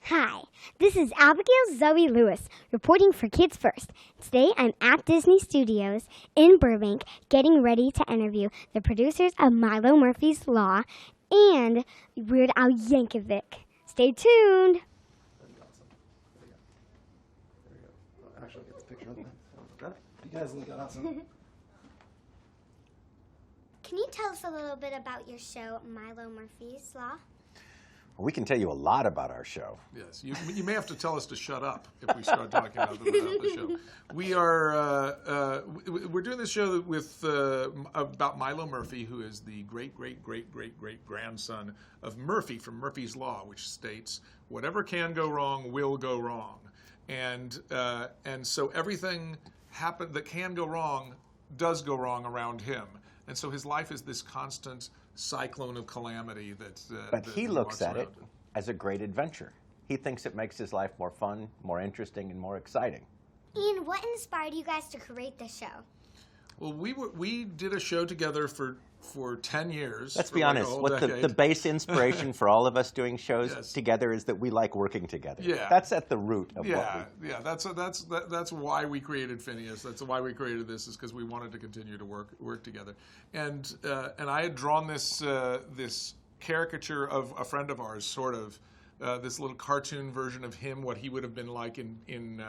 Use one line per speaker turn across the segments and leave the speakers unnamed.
Hi, this is Abigail Zoe Lewis reporting for Kids First. Today I'm at Disney Studios in Burbank getting ready to interview the producers of Milo Murphy's Law and Weird Al Yankovic. Stay tuned.
Actually, get the picture of them. You guys look awesome.
Can you tell us a little bit about your show, Milo Murphy's Law?
We can tell you a lot about our show.
Yes, you may have to tell us to shut up if we start talking about the show. We're doing this show with about Milo Murphy, who is the great grandson of Murphy from Murphy's Law, which states whatever can go wrong will go wrong, and so everything that can go wrong does go wrong around him, and so his life is this constant cyclone of calamity
But he looks at it as a great adventure. He thinks it makes his life more fun, more interesting, and more exciting.
Ian, what inspired you guys to create this show?
Well, we did a show together for 10 years.
Let's be honest, what the base inspiration for all of us doing shows together is that we like working together.
Yeah.
That's at the root of what we...
Yeah, that's why we created Phineas. That's why we created this, is because we wanted to continue to work together. And I had drawn this caricature of a friend of ours, sort of, this little cartoon version of him, what he would have been like in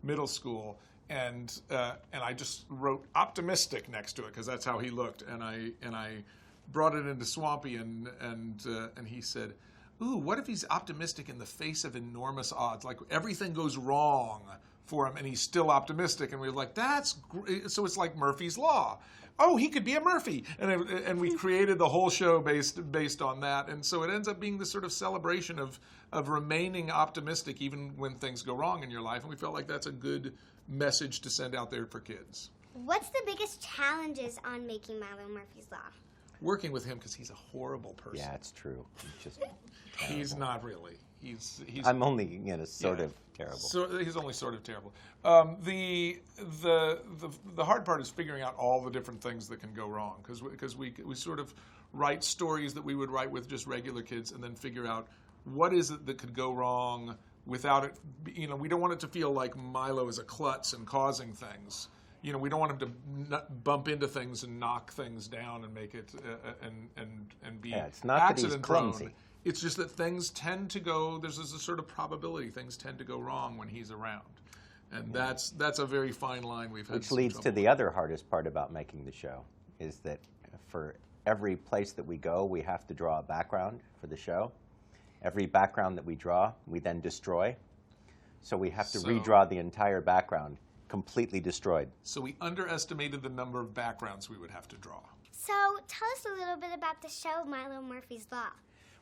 middle school. And I just wrote optimistic next to it because that's how he looked. And I brought it into Swampy, and he said, "Ooh, what if he's optimistic in the face of enormous odds? Like everything goes wrong for him, and he's still optimistic." And we were like, "That's great." So it's like Murphy's Law. Oh, he could be a Murphy, and we created the whole show based on that. And so it ends up being this sort of celebration of remaining optimistic even when things go wrong in your life. And we felt like that's a good message to send out there for kids.
What's the biggest challenges on making Milo Murphy's Law?
Working with him because he's a horrible person.
Yeah, it's true.
He's not really. He's.
I'm only sort of terrible.
So he's only sort of terrible. The hard part is figuring out all the different things that can go wrong, because we sort of write stories that we would write with just regular kids, and then figure out what is it that could go wrong without it. We don't want it to feel like Milo is a klutz and causing things. We don't want him to bump into things and knock things down and make it and be
it's not
accident
that he's clumsy.
prone. It's just that things tend to go. There's a sort of probability things tend to go wrong when he's around, and that's a very fine line we've had.
Which leads to the other hardest part about making the show, is that for every place that we go, we have to draw a background for the show. Every background that we draw, we then destroy. So we have to redraw the entire background, completely destroyed.
So we underestimated the number of backgrounds we would have to draw.
So tell us a little bit about the show Milo Murphy's Law.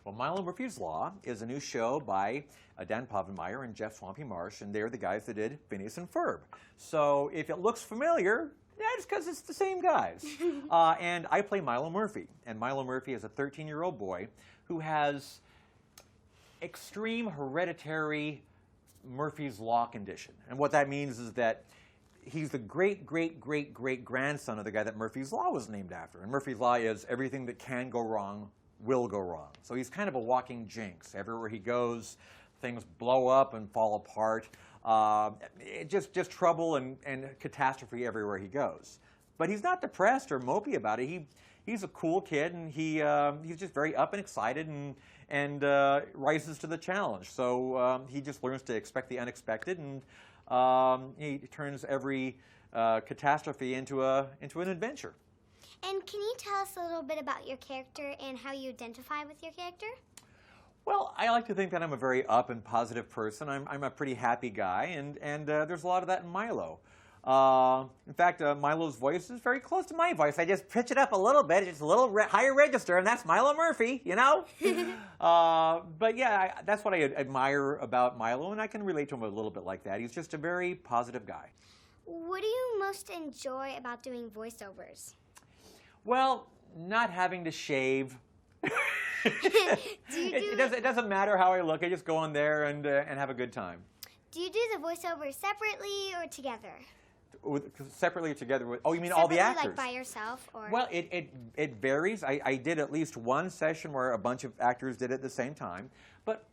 Well, Milo Murphy's Law is a new show by Dan Povenmire and Jeff Swampy Marsh, and they're the guys that did Phineas and Ferb. So if it looks familiar, it's because it's the same guys. And I play Milo Murphy, and Milo Murphy is a 13-year-old boy who has extreme hereditary Murphy's Law condition. And what that means is that he's the great-great-great-great-grandson of the guy that Murphy's Law was named after. And Murphy's Law is everything that can go wrong will go wrong. So he's kind of a walking jinx. Everywhere he goes, things blow up and fall apart. Just trouble and catastrophe everywhere he goes. But he's not depressed or mopey about it. He's a cool kid, and he's just very up and excited and rises to the challenge. So he just learns to expect the unexpected, and he turns every catastrophe into an adventure.
And can you tell us a little bit about your character and how you identify with your character?
Well, I like to think that I'm a very up and positive person. I'm a pretty happy guy, and there's a lot of that in Milo. In fact, Milo's voice is very close to my voice. I just pitch it up a little bit, just a little higher register, and that's Milo Murphy, But yeah, that's what I admire about Milo, and I can relate to him a little bit like that. He's just a very positive guy.
What do you most enjoy about doing voiceovers?
Well, not having to shave. It doesn't matter how I look. I just go on there and have a good time.
Do you do the voiceovers separately or together?
separately or together with? Oh, you mean all the
Separately,
actors?
like by yourself, or?
Well, it varies. I did at least one session where a bunch of actors did it at the same time. But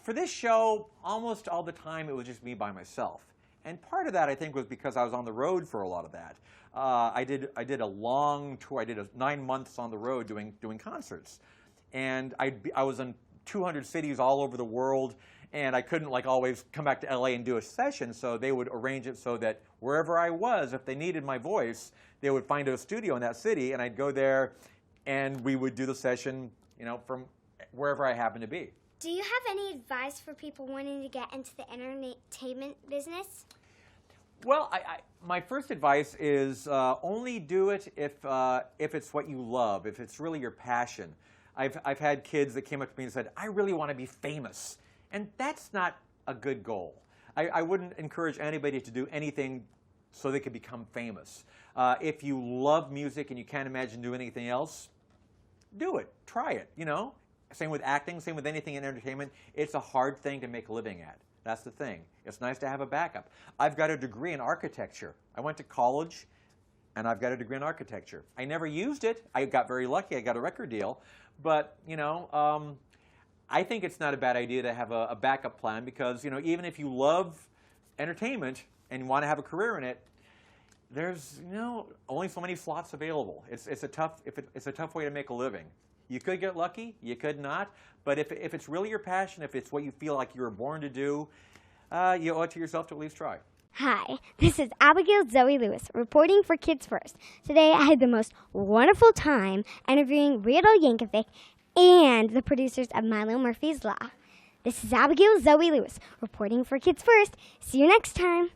for this show, almost all the time it was just me by myself. And part of that, I think, was because I was on the road for a lot of that. I did a long tour. I did 9 months on the road doing concerts. And I was in 200 cities all over the world. And I couldn't always come back to LA and do a session, so they would arrange it so that wherever I was, if they needed my voice, they would find a studio in that city, and I'd go there, and we would do the session, from wherever I happened to be.
Do you have any advice for people wanting to get into the entertainment business?
Well, my first advice is only do it if it's what you love, if it's really your passion. I've had kids that came up to me and said, "I really want to be famous." And that's not a good goal. I wouldn't encourage anybody to do anything so they could become famous. If you love music and you can't imagine doing anything else, do it. Try it, Same with acting, same with anything in entertainment. It's a hard thing to make a living at. That's the thing. It's nice to have a backup. I've got a degree in architecture. I went to college, and I've got a degree in architecture. I never used it. I got very lucky. I got a record deal. But, I think it's not a bad idea to have a backup plan because, even if you love entertainment and you want to have a career in it, there's, only so many slots available. It's a tough way to make a living. You could get lucky, you could not, but if it's really your passion, if it's what you feel like you were born to do, you owe it to yourself to at least try.
Hi, this is Abigail Zoe Lewis reporting for Kids First. Today I had the most wonderful time interviewing Randall Yankovic and the producers of Milo Murphy's Law. This is Abigail Zoe Lewis reporting for Kids First. See you next time.